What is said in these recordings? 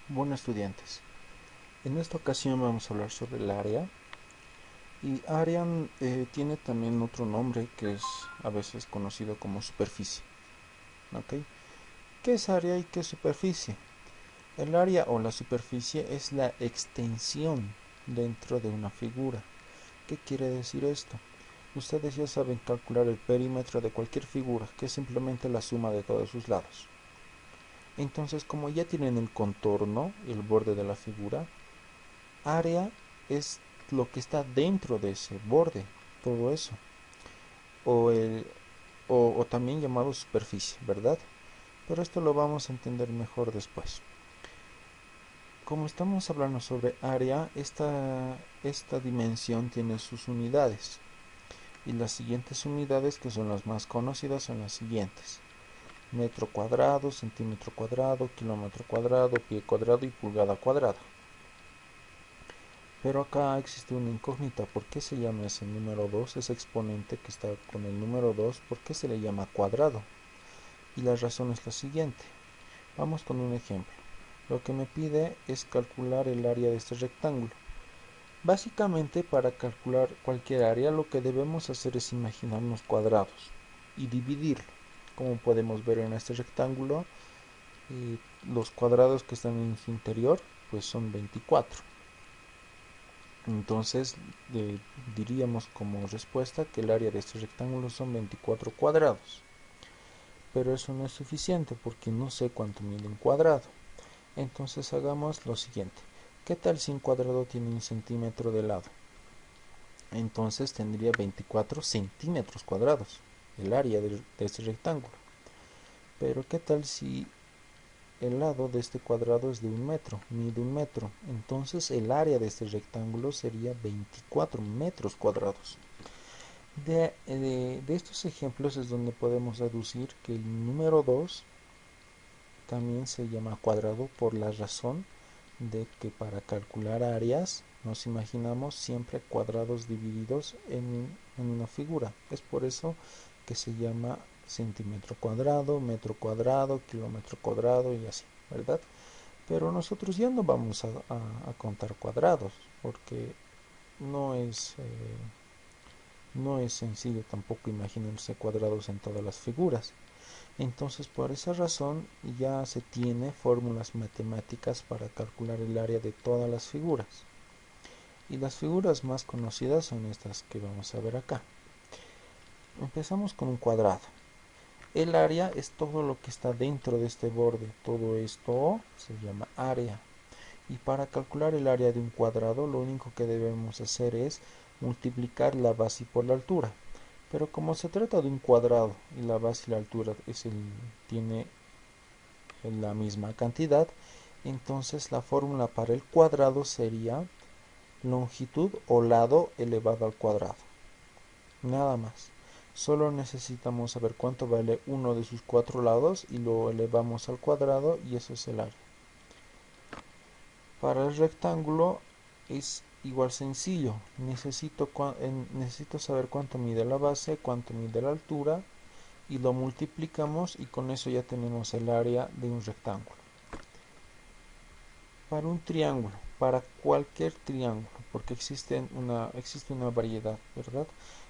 Bueno, estudiantes, en esta ocasión vamos a hablar sobre el área. Y área tiene también otro nombre que es a veces conocido como superficie. ¿Ok? ¿Qué es área y qué es superficie? El área o la superficie es la extensión dentro de una figura. ¿Qué quiere decir esto? Ustedes ya saben calcular el perímetro de cualquier figura, que es simplemente la suma de todos sus lados. Entonces, como ya tienen el contorno, el borde de la figura, área es lo que está dentro de ese borde, todo eso, o, el, o también llamado superficie, ¿verdad? Pero esto lo vamos a entender mejor después. Como estamos hablando sobre área, esta dimensión tiene sus unidades. Y las siguientes unidades, que son las más conocidas, son las siguientes: metro cuadrado, centímetro cuadrado, kilómetro cuadrado, pie cuadrado y pulgada cuadrada. Pero acá existe una incógnita: ¿por qué se llama ese número 2, ese exponente que está con el número 2, por qué se le llama cuadrado? Y la razón es la siguiente. Vamos con un ejemplo. Lo que me pide es calcular el área de este rectángulo. Básicamente, para calcular cualquier área, lo que debemos hacer es imaginarnos cuadrados y dividirlo. Como podemos ver en este rectángulo, los cuadrados que están en su interior pues son 24. Entonces diríamos como respuesta que el área de este rectángulo son 24 cuadrados. Pero eso no es suficiente porque no sé cuánto mide un cuadrado. Entonces hagamos lo siguiente. ¿Qué tal si un cuadrado tiene un centímetro de lado? Entonces tendría 24 centímetros cuadrados el área de este rectángulo. Pero ¿qué tal si el lado de este cuadrado es de un metro, mide un metro? Entonces el área de este rectángulo sería 24 metros cuadrados. De estos ejemplos es donde podemos deducir que el número 2 también se llama cuadrado por la razón de que para calcular áreas nos imaginamos siempre cuadrados divididos en una figura. Es por eso que se llama centímetro cuadrado, metro cuadrado, kilómetro cuadrado y así, ¿verdad? Pero nosotros ya no vamos a contar cuadrados porque no es, eh, no es sencillo tampoco imaginarse cuadrados en todas las figuras. Entonces, por esa razón ya se tiene fórmulas matemáticas para calcular el área de todas las figuras. Y las figuras más conocidas son estas que vamos a ver acá. Empezamos con un cuadrado. El área es todo lo que está dentro de este borde. Todo esto se llama área. Y para calcular el área de un cuadrado, lo único que debemos hacer es multiplicar la base por la altura. Pero como se trata de un cuadrado y la base y la altura tiene la misma cantidad, entonces la fórmula para el cuadrado sería longitud o lado elevado al cuadrado. Nada más. Solo necesitamos saber cuánto vale uno de sus cuatro lados y lo elevamos al cuadrado y eso es el área. Para el rectángulo es igual sencillo. Necesito saber cuánto mide la base, cuánto mide la altura y lo multiplicamos y con eso ya tenemos el área de un rectángulo. Para un triángulo, para cualquier triángulo, porque existe una variedad, ¿verdad?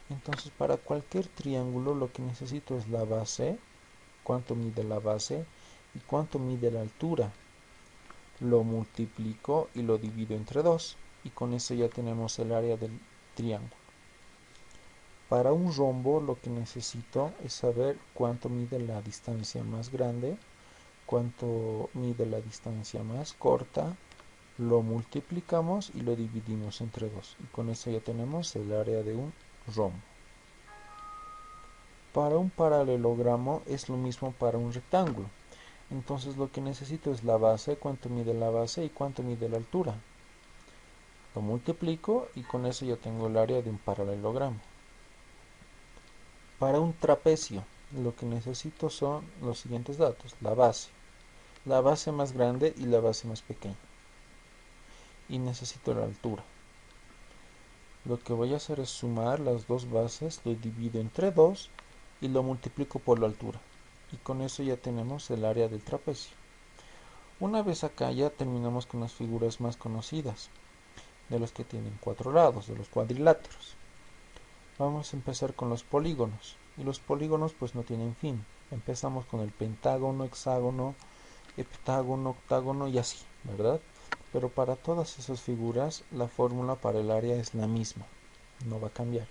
Entonces, para cualquier triángulo lo que necesito es la base, cuánto mide la base y cuánto mide la altura. Lo multiplico y lo divido entre 2 y con eso ya tenemos el área del triángulo. Para un rombo lo que necesito es saber cuánto mide la distancia más grande, cuánto mide la distancia más corta, lo multiplicamos y lo dividimos entre 2 y con eso ya tenemos el área de un rombo. Para un paralelogramo es lo mismo para un rectángulo. Entonces lo que necesito es la base, cuánto mide la base y cuánto mide la altura. Lo multiplico y con eso ya tengo el área de un paralelogramo. Para un trapecio lo que necesito son los siguientes datos: la base más grande y la base más pequeña. Y necesito la altura. Lo que voy a hacer es sumar las dos bases, lo divido entre 2 y lo multiplico por la altura. Y con eso ya tenemos el área del trapecio. Una vez acá ya terminamos con las figuras más conocidas, de los que tienen 4 lados, de los cuadriláteros. Vamos a empezar con los polígonos. Y los polígonos pues no tienen fin. Empezamos con el pentágono, hexágono, heptágono, octágono y así, ¿verdad? Pero para todas esas figuras la fórmula para el área es la misma, no va a cambiar.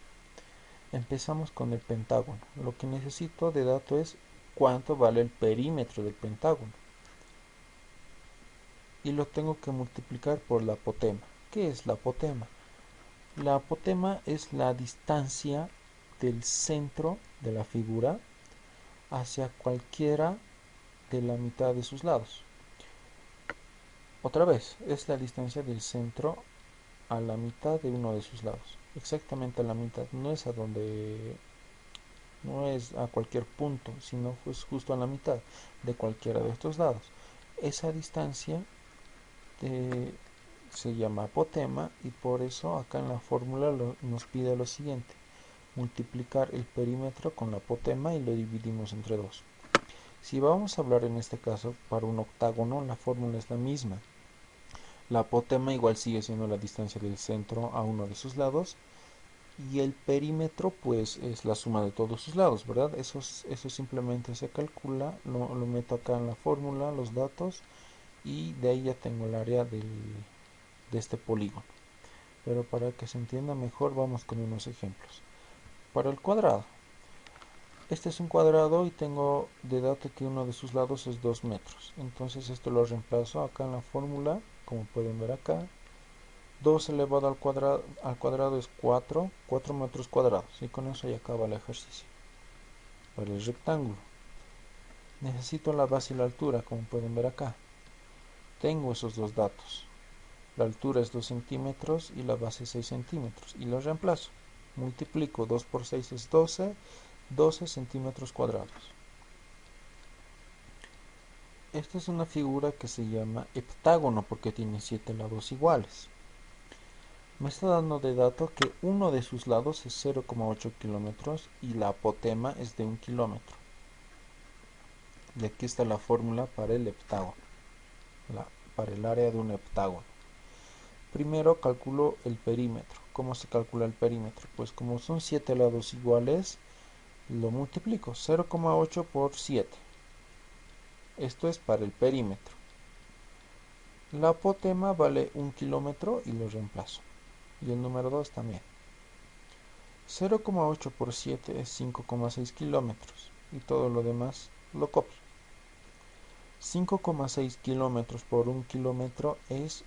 Empezamos con el pentágono. Lo que necesito de dato es cuánto vale el perímetro del pentágono. Y lo tengo que multiplicar por la apotema. ¿Qué es la apotema? La apotema es la distancia del centro de la figura hacia cualquiera de la mitad de sus lados. Otra vez, es la distancia del centro a la mitad de uno de sus lados. Exactamente a la mitad, no es a cualquier punto, sino pues justo a la mitad de cualquiera de estos lados. Esa distancia se llama apotema y por eso acá en la fórmula nos pide lo siguiente: multiplicar el perímetro con la apotema y lo dividimos entre 2. Si vamos a hablar en este caso para un octágono, la fórmula es la misma. La apotema igual sigue siendo la distancia del centro a uno de sus lados y el perímetro pues es la suma de todos sus lados, ¿verdad? Eso simplemente se calcula, lo meto acá en la fórmula, los datos, y de ahí ya tengo el área de este polígono. Pero para que se entienda mejor vamos con unos ejemplos. Para el cuadrado, este es un cuadrado y tengo de dato que uno de sus lados es 2 metros. Entonces esto lo reemplazo acá en la fórmula, como pueden ver acá. 2 elevado al cuadrado es 4 metros cuadrados. Y con eso ya acaba el ejercicio. Para el rectángulo, necesito la base y la altura, como pueden ver acá. Tengo esos dos datos. La altura es 2 centímetros y la base es 6 centímetros. Y lo reemplazo. Multiplico 2 por 6 es 12 centímetros cuadrados. Esta es una figura que se llama heptágono porque tiene 7 lados iguales. Me está dando de dato que uno de sus lados es 0,8 kilómetros y la apotema es de 1 kilómetro. Y aquí está la fórmula para el heptágono, para el área de un heptágono. Primero calculo el perímetro. ¿Cómo se calcula el perímetro? Pues como son 7 lados iguales, lo multiplico. 0,8 por 7. Esto es para el perímetro. La apotema vale 1 kilómetro y lo reemplazo. Y el número 2 también. 0,8 por 7 es 5,6 kilómetros. Y todo lo demás lo copio. 5,6 kilómetros por 1 kilómetro es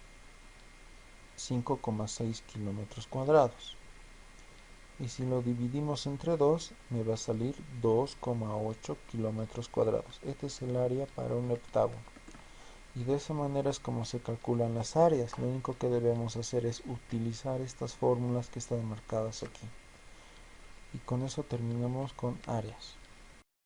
5,6 kilómetros cuadrados. Y si lo dividimos entre 2, me va a salir 2,8 kilómetros cuadrados. Este es el área para un heptágono. Y de esa manera es como se calculan las áreas. Lo único que debemos hacer es utilizar estas fórmulas que están marcadas aquí. Y con eso terminamos con áreas.